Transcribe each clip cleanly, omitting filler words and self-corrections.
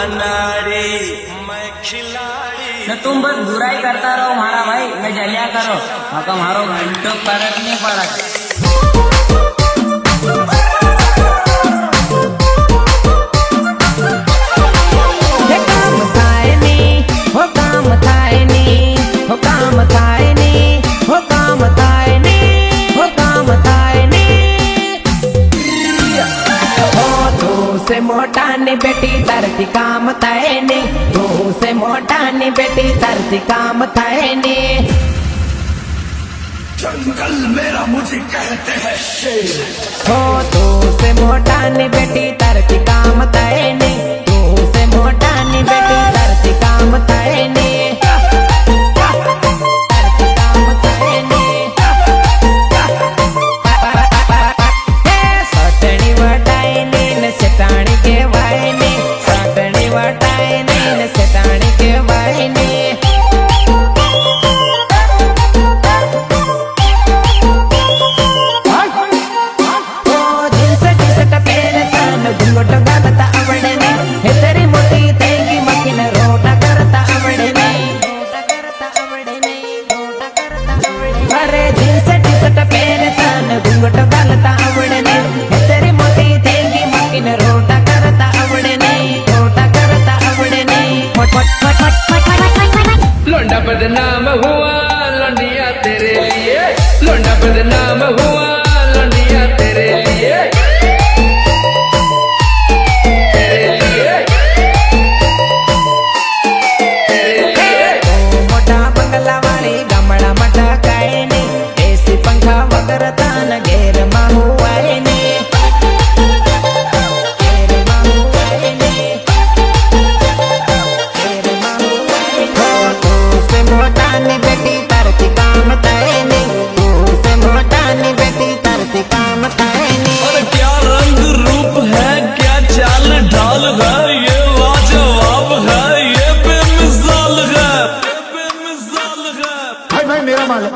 अनाड़ी मैं खिलाड़ी। न तुम बस बुराई करता रहो मारा भाई, मैं जलिया करो मका मारो घंटों फर्क नहीं पड़ा। से मोटा ने बेटी तरती काम थाए ने, तू से मोटा ने बेटी तरती काम थाए ने। जंगल मेरा मुझे कहते हैं शेर। हो तू से मोटा ने बेटी तरती काम थाए ने, तू से मोटा ने बेटी तरती काम थाए ने। लोंडा बदनाम हुआ लौंडिया तेरे लिए, लोंडा बदनाम हुआ लौंडिया तेरे लिए, तेरे लिए, तेरे लिए। मोटा बंगला वाली गमड़ा मटा काए ने, एसी पंखा वगर तान घेर माहू आए ने, घेर माहू आए ने, घेर माहू आए ने। तू से मोटा ने बेटी तरती काम थाए ने, तू से मोटा ने बेटी तरती काम थाए ने। और क्या रंग रूप है, क्या चाल ढाल है, ये लाजवाब है, ये बेमिसाल है, ये बेमिसाल है। भाई भाई मेरा माल है।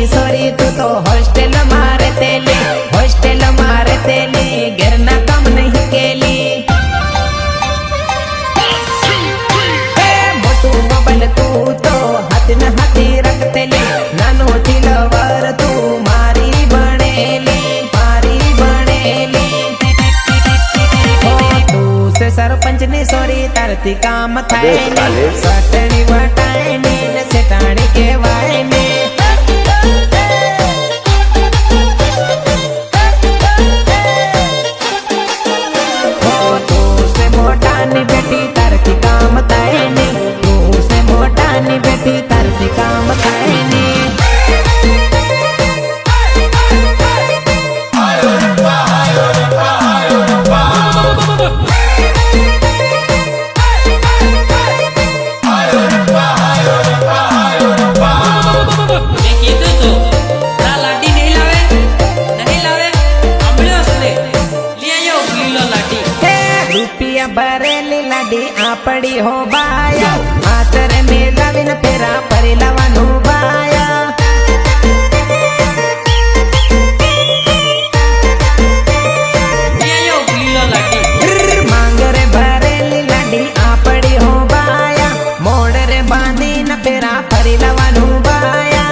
सोरी तू तो हॉस्टल मारे तेली, हॉस्टल मारे तेली, गिरना कम नहीं केली। मोटू मोबाइल तू तो हाथ न हाथी रखतेली, नानो तिलवर तू मारी बनेली, मारी बनेली। तू से सरपंच ने सोरी तरती काम थाए ने, सटनी वटाए ने, सेटाणी के वाए ने। बेटी तरती काम थाए ने, तू से मोटा ने बेटी तरती काम थाए ने। बरेली लाडी आपड़ी हो बाया, मातर में लविन फेरा परी लवानु बाया। मांगरे बरेली लाडी आपड़ी हो बाया, मोड़रे बांधी न फेरा परी लवानु बाया।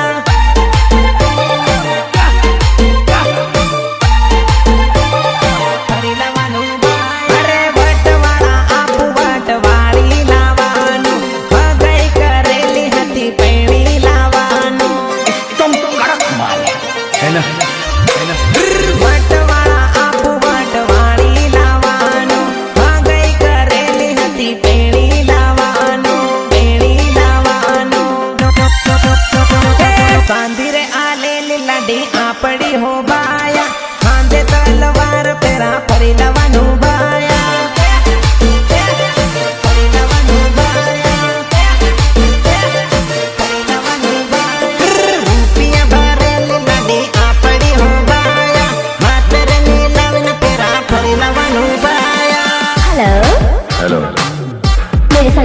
पैणी लावानु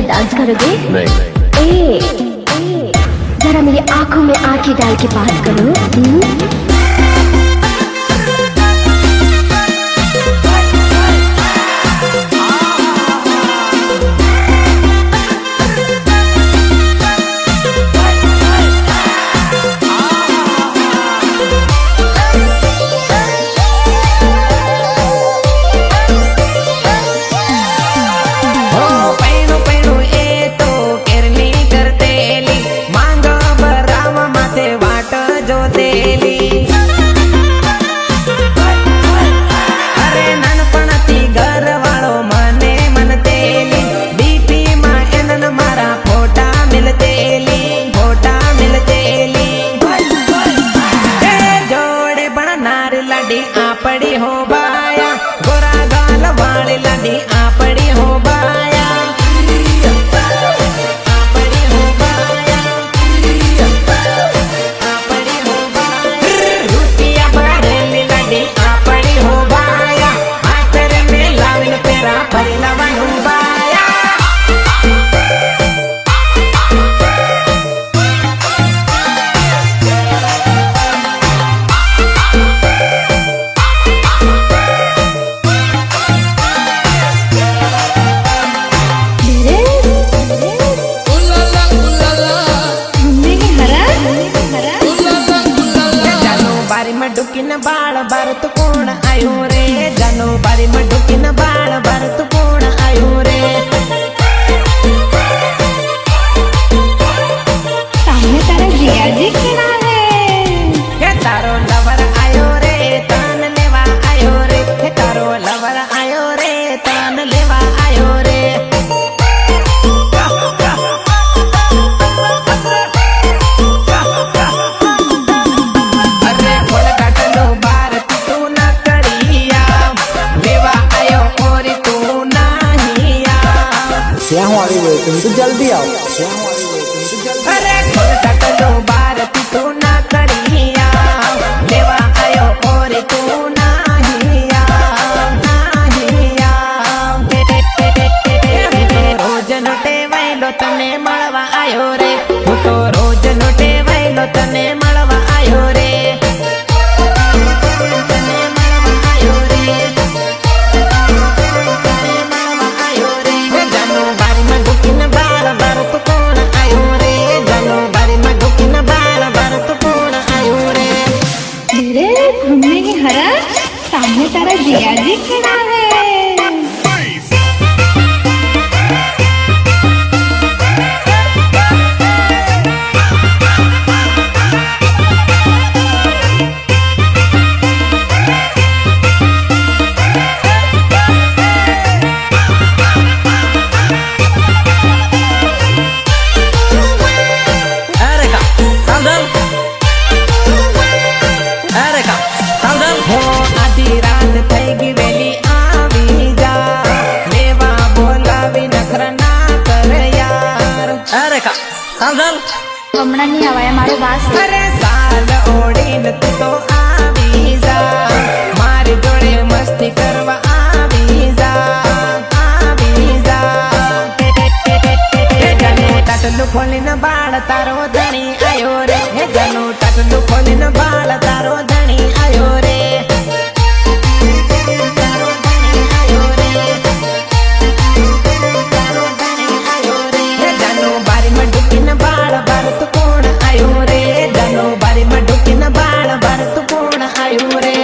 साथ डांस करोगे? नहीं। ए, जरा मेरी आंखों में आंखें डाल के बात करो। आपड़ी हो बाया गोरा गाल वाली लड़ी आपड़ी हो बाया आपड़ी हो बाया आपड़ी हो बाया रुपिया भरेली लड़ी आपड़ी हो बाया हाथ में लाविन तेरा परिलवन हो बाया डुकिन बाळ भरत कोण आयो रे जानो बारी में डुकिन बाळ भरत कोण आयो रे सामने तारा जिया जी खड़ा है। हे तारो लवर आयो रे तान लेवा आयो रे हे तारो लवर आयो रे तान लेवा आयो रे तुम तो जल्दी आओ। अरे खोल टटलो भारती तू ना करिया देवा आयो और तू नाहिया नाहिया रोज लुटे वैलो तने मळवा आयो रे હું તો રોજ લૂટે વૈલો તને મળવા આયો રે તને મળવા આયો રે તને મળવા આયો રે જાનો બારી માં ઢુકીને બાળ ભરત કોણ આયો રે જાનો બારી માં ઢુકીને બાળ ભરત કોણ આયો રે धीरे घूमने की हरा सामने तारा जिया जी खड़ा है। હમણાં નહીં આવાય મારો વાસ અરે સાલ ઓડીને તું તો આવી જા મારી જોડે મસ્તી કરવા આવી જા આવી જા હે જાનો ટાટલું ખોલીને બાળ તારો ધણી આયો રે હે જાનો ટાટલું ખોલીને બાળ તારો ધણી આયો રે તારો ધણી આયો રે તારો ધણી આયો રે હે જાનો બારી માં ઢુકીને બાળ ભરત કોણ આયો રે જાનો બારી માં ઢુકીને બાળ ભરત કોણ આયો રે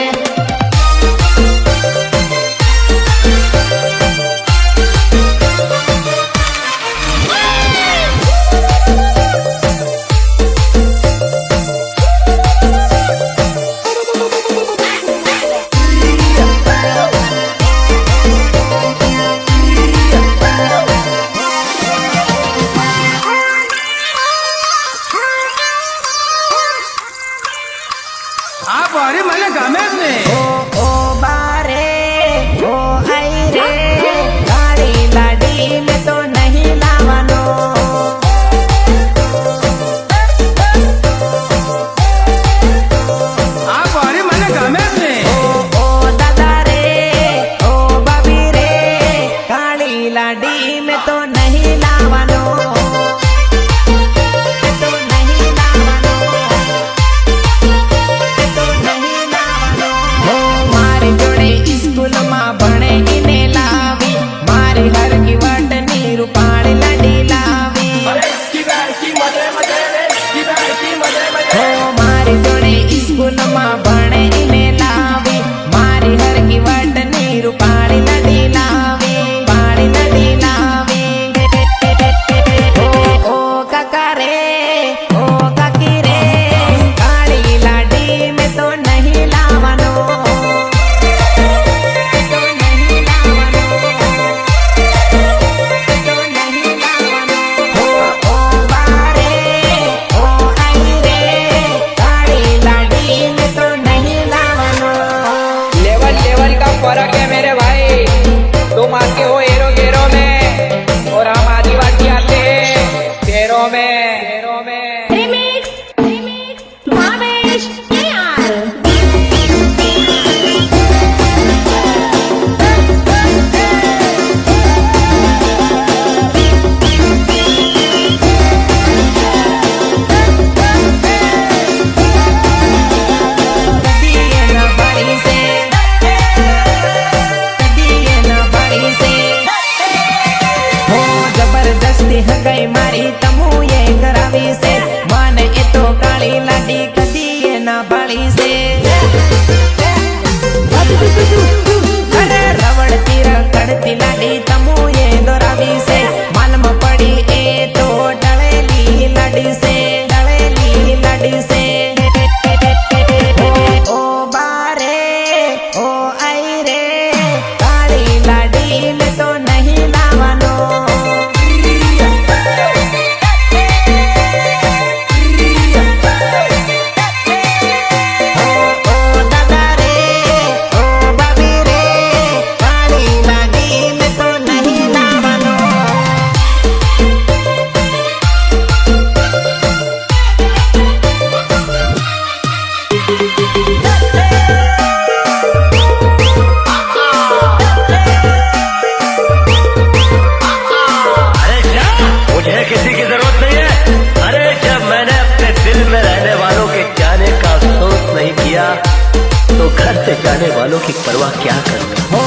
की परवाह क्या करनी। हो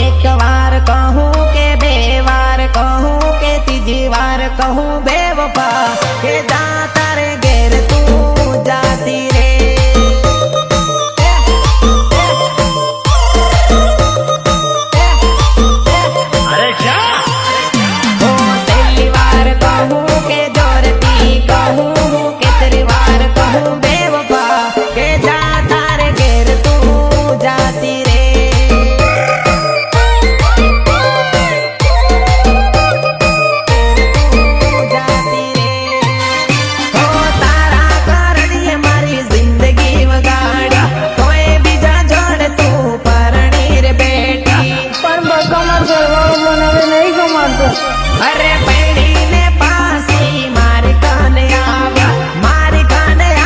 एक बार कहूँ के बे बार कहूँ के तीजी बार कहूँ बेवफा के जाता रे घेर तू जाती रे। अरे जा हो पहली बार कहूँ के जोरती कहूँ के तेरी बार कहूँ बेवफा के जाता रे घेर तू जाती रे। जाती रे हो तारा कारण ये मारी जिंदगी वगाड़ी कोई बीजा जोड़ तू परणी रे बेटी। પણ બકામાં ઘરવાળો બનાવે નહીં ગમાતો. अरे पैड़ी ने पासी मारी काने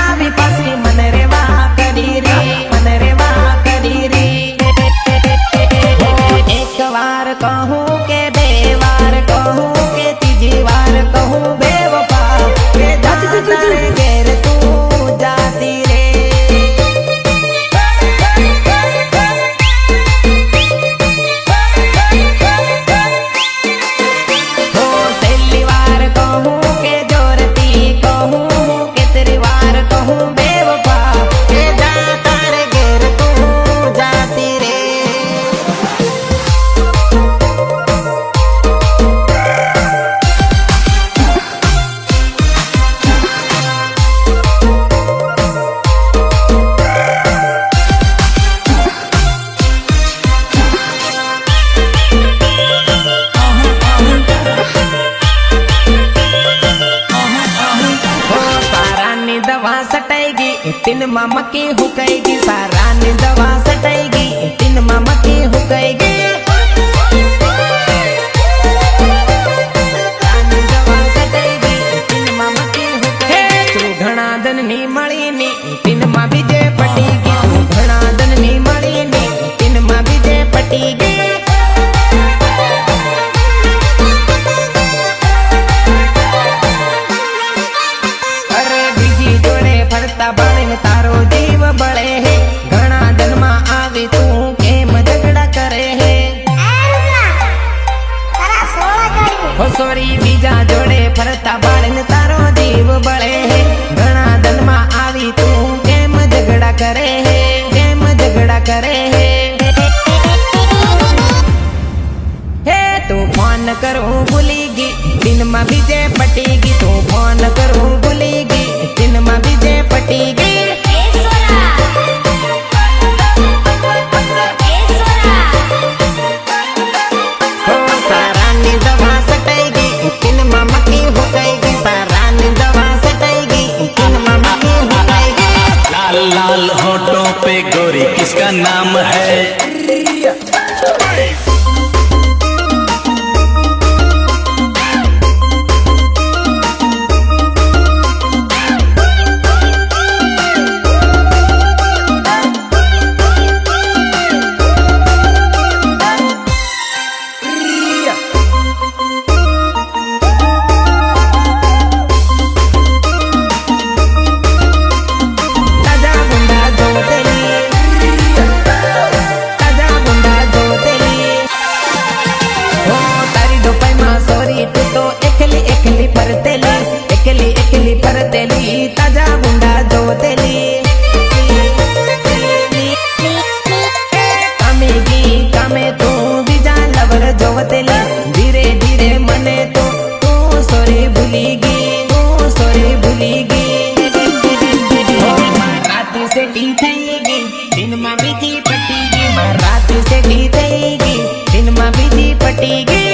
आवी पासी मन रे वा करी रे मन रे वा करी रे। एक बार कहूँ के बे बार कहूँ के तीजी बार कहूँ बेवफा के जाता रे घेर तू जाती रे। हो पहली बार कहूँ के जोरती कहूँ के तेरी बार कहूँ बेवफा के जाता रे घेर तू जाती रे। हो सारानी दवा सटाएगी तीन मामा की हुकएगी सारानी दवा सटाएगी तीन मामा की हुकएगी। सारानी दवा सटाएगी तीन मामा की हुकएगी। तू घणा दन नी मળી ની तीन मां बीजे पटीगी तू घणा दन नी मળી ની तीन मां बीजे पटीगी। अरे बीजी जोड़े फरता बाणे ने तारो जीव बळे है घणा जन्मा आवी तू केम झगड़ा करे है। हो सोरी बीजा जोड़े फरता बाणे ने तारो जीव बळे है घणा जन्मा आवी तू केम झगड़ा करे है केम झगड़ा करे है। हे तू फोन करूं भूलीगी दिन मां बीजे पटीगी तू फोन करूं भूलीगी दिन मां बीजे पटीगी। हो सारानी दवा सटाएगी तीन मामा की हुकएगी सारानी दवा सटाएगी तीन मामा की हुकएगी। लाल लाल होठों पे गोरी किसका नाम है। ताजा गुंडा जो तेली ताजा गुंडा जो तेली। हो तारी दोपाई मां सोरी तू तो एकली एकली परतेली एकली एकली परतेली ताजा गुंडा जो तेली। कामेगी कामे तू बीजा लवर जोवतेली धीरे धीरे मने तो तू सोरी भूलीगी तू सोरी भूलीगी। रात से टी थईगी दिन मां बीजी पटीगी रात से टी थईगी दिन मां बीजी पटीगी।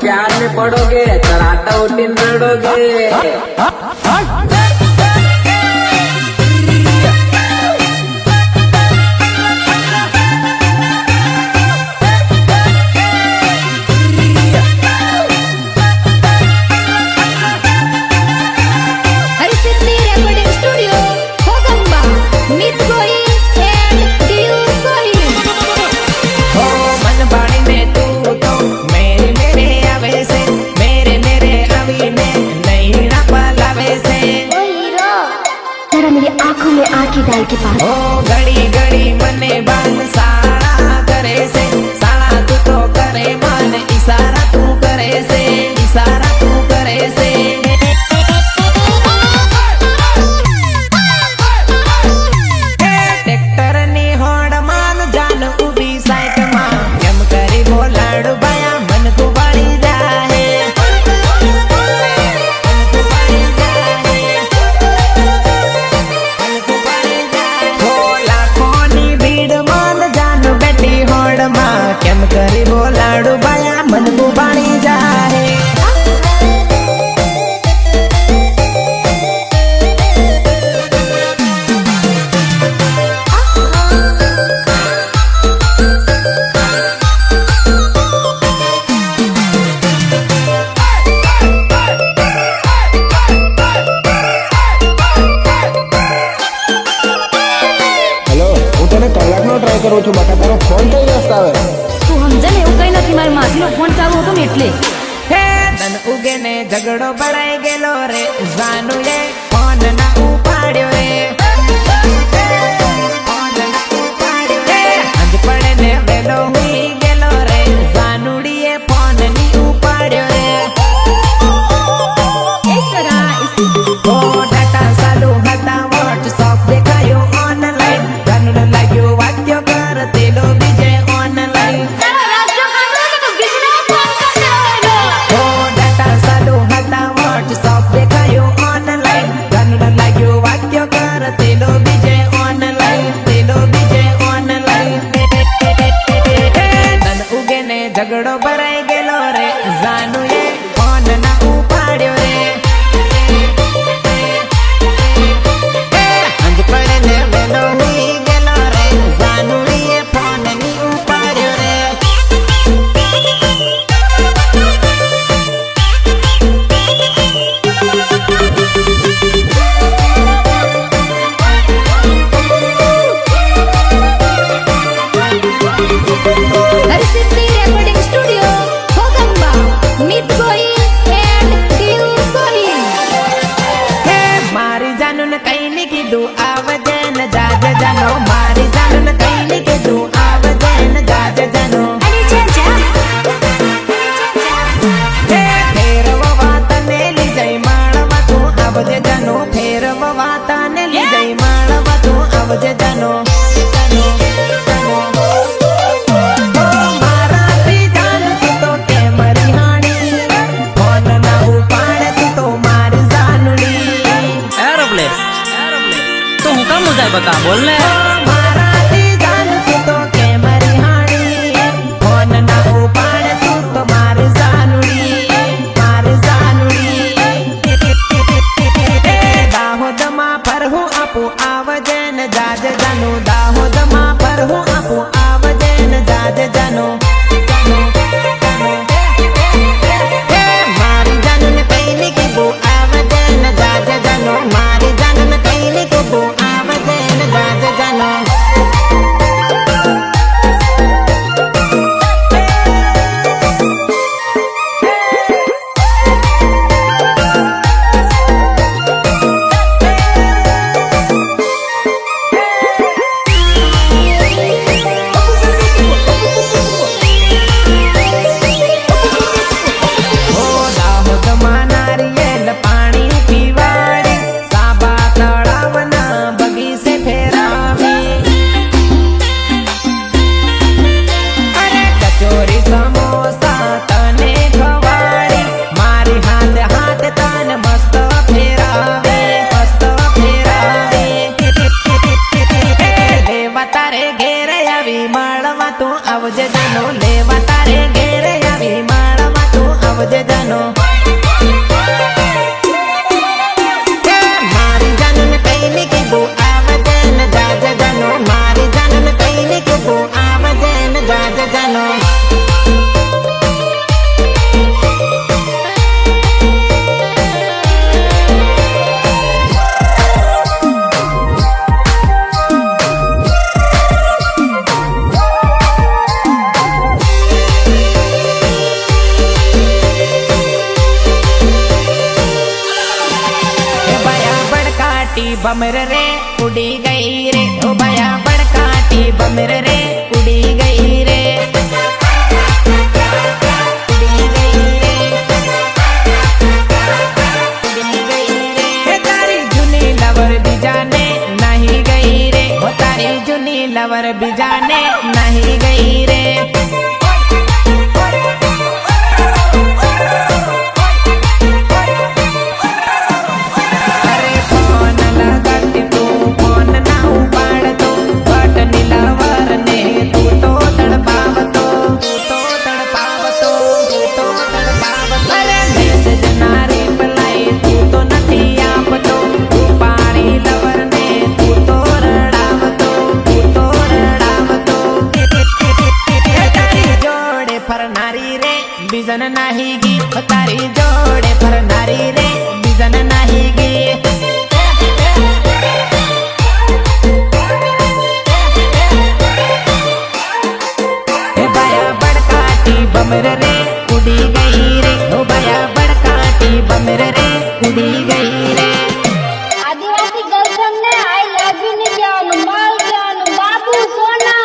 प्यार में पड़ोगे तराटा उठिन रड़ोगे। Harsiddhi recording studio Kogamba Meet Gohil and डीयू गोहिल हो मन बाड़ी में तू तो मेरे मेरे आवे से मेरे मेरे अभी में नहीं ना पलावे से ओ हीरो जरा मेरी आंखों में आंखें डाल के पास हो घड़ी घड़ी मने बान साड़ा करे से साड़ा तू तो करे मन इशारा तू करे से इशारा तू करे से ट्रैक्टर ની હોડ માન જાન ઉભી સાઈટ માં કેમ કરી બોલાડું બાયા મન કો વાળી જાહે હો લાખોની ભીડ માન જાન બેઠી હોડ માં કેમ કરી બોલાડું બાયા મન કો વાળી જાહે હેલો હું તને કલાકનો ટ્રાય કરું છું બકા તારો ફોન કઈ વ્યસ્ત આવે તું સમજે ને એવું કઈ નથી મારી માસીનો ફોન ચાલુ હતો ને એટલે હે તન ઉગે ને ઝઘડો પડાઈ ગયેલો રે જાનુ એ ફોન ના ઉપાડ્યો રે ફોન ના ઉપાડ્યો રે અંજ પડે ને વેલો હુઈ ગયેલો રે જાનુડીએ ફોન ની ઉપાડ્યો રે ઓ ડાટા ચાલુ હતા વોટ્સઅપ દેખાયો ઓનલાઈન જાનુને લાગ્યો વાક્ય કર તેલો બીજે ઓનલાઈન ઓ ડાટા ચાલુ હતા વોટ્સઅપ દેખાયો ઓનલાઈન જાનુને લાગ્યો વાક્ય કર તેલો બીજે ઓનલાઈન તેલો બીજે ઓનલાઈન તન ઉગે ને ઝઘડો ભરાઈ ગયેલો રે જાનુએ ફોન ના ઉપાડ્યો રે અંજ પડે ને વેલો હુઈ ગયેલો રે જાનુડીએ ફોન ની ઉપાડ્યો રે Harsiddhi recording studio Kogamba Meet Gohil and डीयू गोहिल હે મારી જાનુને કઈ ની કીધું આવજે ને જાજે જાનો મારી જાનુને કઈ ની કીધું આવજે ને જાજે જાનો अरे चाचा હે ફેરવવા તને લઈ જઈ માળવા તું આવજે જાનો ફેરવવા તને લઈ જઈ માળવા તું આવજે જાનો મારાથી જાન તું તો કેમ રિહાણી ફોન ના ઉપાડે તું તો મારી જાનુડી एरोप्लेन तो हूँ कम हो जाए बता बोल ले મારાથી જાન તું તો કેમ રિહાણી ફોન ના ઉપાડે તું તો મારી જાનુડી દાહોદમાં ફરહું આપું આવજે ને જાજે જાનું દાહોદમાં ફરહું આપું આવજે ને જાજે જાનું મારી જાનુને કઈ ની કીધું આવજે ને જાજે જાનું મારી જાનુને કઈ ની કીધું આવજે ને જાજે જાનું આવજે જાનો લેવા તારે ઘેરે આવી માળમાં તું बड़काटी बमर रे उड़ी गई रे, ओ भया बड़काटी बमर रे उड़ी गई रे, उड़ी गई रे, उड़ी गई रे। हे तारी जुनी लवर भी जाने नहीं गई रे, ओ तारी जुनी लवर भी जाने नहीं गई रे। बिजन नाही गी तारी जोड़े पर नारी रे, बिजन नाही गी। हे बाया बड़काटी बमर रे उड़ी गई रे, ओ बाया बड़काटी बमर रे उड़ी गई रे। आदिवासी गर्लफ्रेंड ने आई लव यू ने जान माल जान बाबू सोना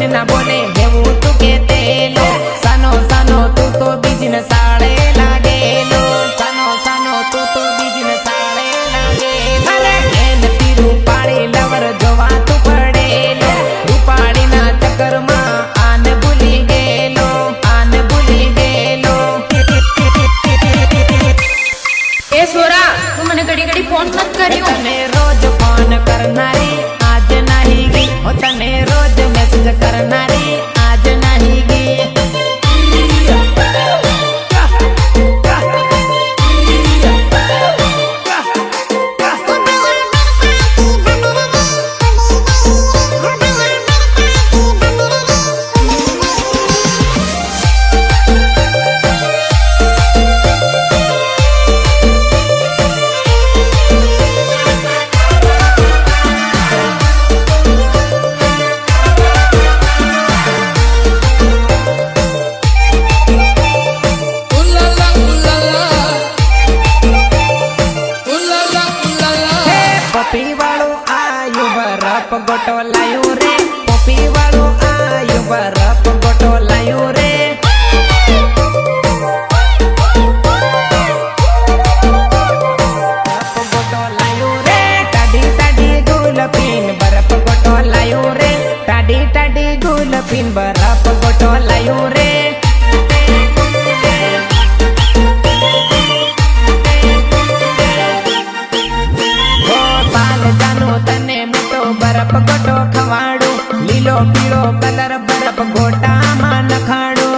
ना बोले हेवू तू के तेलो, सानो सानो तू तो बिजन साड़े लागेलो, सानो सानो तू तो बिजन साड़े लागेलो। अरे केन ती रूपाड़ी लवर जोवा तू पड़ेलो, रूपाड़ी ना चक्कर मां आन भूली गेलो, आन भूली गेलो। ए सोरा तू मने घड़ी घड़ी फोन मत करियो, तने रोज फोन करनारी आज नहीं गई, ओ तने रोज मैसेज करनारी आज नहीं गई। पपी वालो आयु बरफ गोटो लायो रे, पपी वालो आयु बरफ गोटो लायो रे। बरफ गोटो लायो रे, टाडी टाडी गुलपीन बरफ गोटो लायो रे, टाडी टाडी गुलपीन बरफ गोटो लायो रे। तने मिठो बरफ गोटो खवाड़ो, लीलो पीलो कलर बरफ गोटा मां नखाड़ो।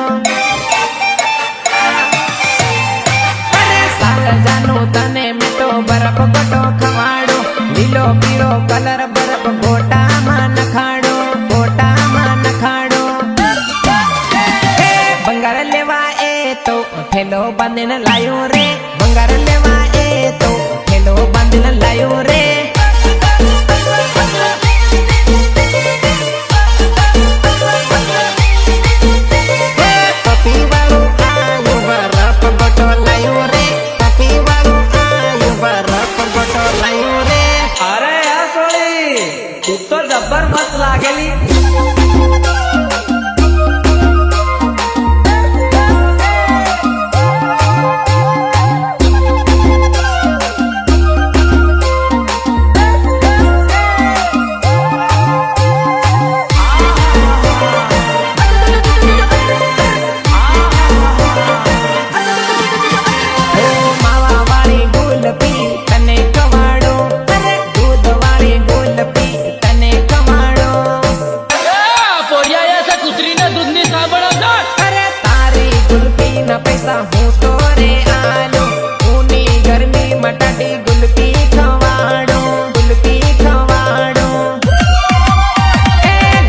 अरे साल जानो तने मिठो बरफ गोटो खवाड़ो, लीलो पीलो कलर बरफ गोटा मां नखाड़ो, गोटा मां नखाड़ो। बंगार लेवा ए तो ठेलो बांधन लायो रे, बंगार लेवा ए तो ठेलो बांधन लायो रे। अरे यार सोली तू तो जब्बर मस्त लागेली। पैसा हूँ तो रे आलो, ऊनी गर्मी मटाटी गुलपी खवाड़ो, गुलपी खवाड़ो।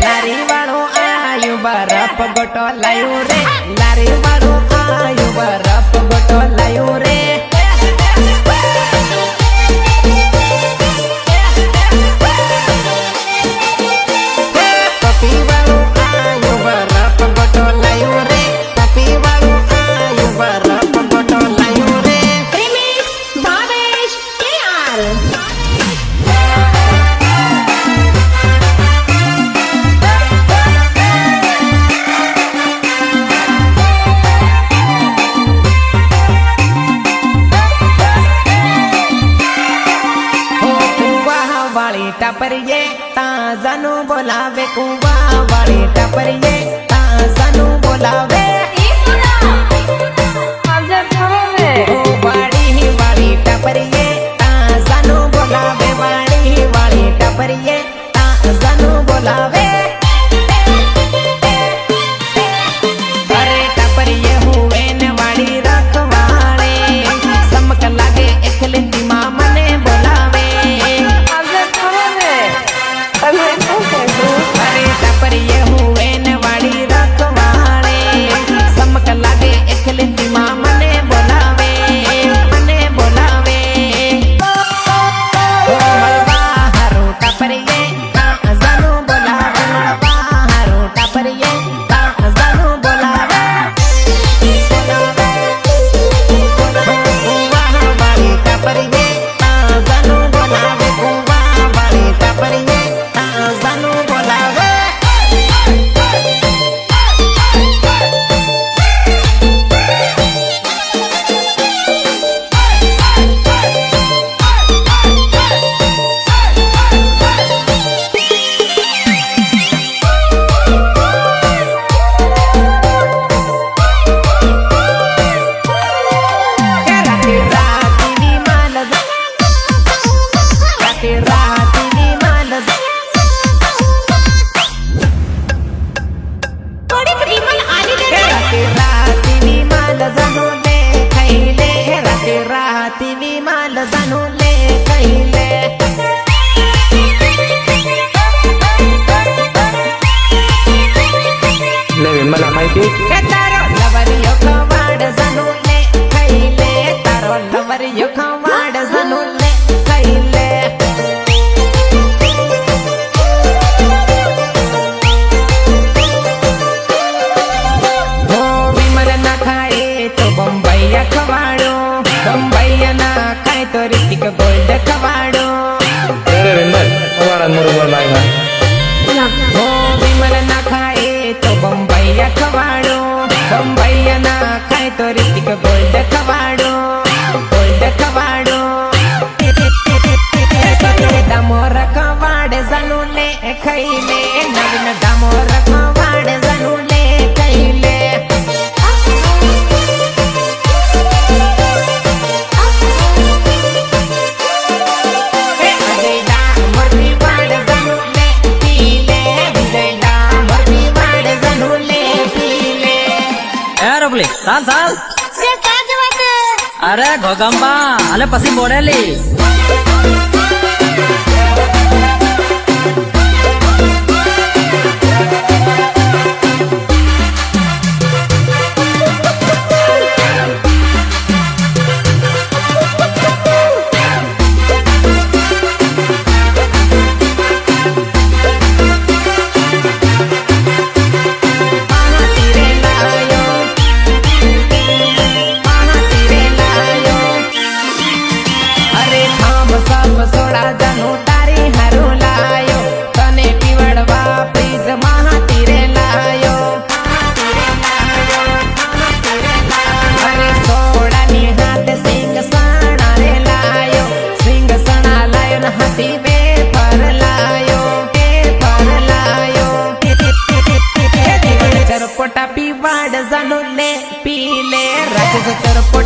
नारी वालों आयु बरफ બરફ ગોટો લાયો રે લારી વાળું આયો બરફ ગોટો લાયો રે પપી વાળું આયો બરફ ગોટો લાયો રે પપી વાળું આયો બરફ ગોટો લાયો રે Remix Bhavesh KR. વાળી ટાપરીએ તાજાનું બોલાવે કુવા વાળી ટાપરીએ તાજાનું બોલાવે વાળી વાળી ટાપરીએ તાજાનું બોલાવે વાળી વાળી ટાપરીએ તાજાનું બોલાવે અરે ટાપરીએ હું એને વાળી રખવાળે સમક લાગે એકલી માં મને બોલાવે અરે ટાપરીએ હું એને વાળી રખવાળે સમક લાગે એકલી માં મને બોલાવે મને બોલાવે મળવા હારું ટાપરીએ તાજાનું બોલાવે મળવા હારું ટાપરીએ તાજાનું બોલાવે વાળી ટાપરીએ તાજાનું બોલાવે કુવા વાળી ટાપરીએ તાજાનું બોલાવે થોડીક વિમલ આલી દે લે વિમલા માહિતી તારો લવરિયો ખવાડ જનું લે ખાઈ લે તારો લવરિયો ખવાડ જનું લે ખાઈ લે વિમલ ના ખાય તો બંબૈયા ખવાડો બંબૈયા ના ખાય તો રિતિક ગોલ્ડ ખવાડો અરે વિમલ તમારા મુરબર લાગ્યા હો વિમલ ના ખાય તો બંબૈયા ખવાડો બંબૈયા ના ખાય તો રિતિક ગોલ્ડ ખવાડો ગોલ્ડ ખવાડો ડામોર ખવાડ જનું લે ખાઈ લે નવીન ડામોર ખવાડ જનું લે ખાઈ લે ચાલ ચાલ અરે ઘોગંબા અને પછી બોડેલી પોટા પીવાડ જાનું લે પી લે રાજ ચરપો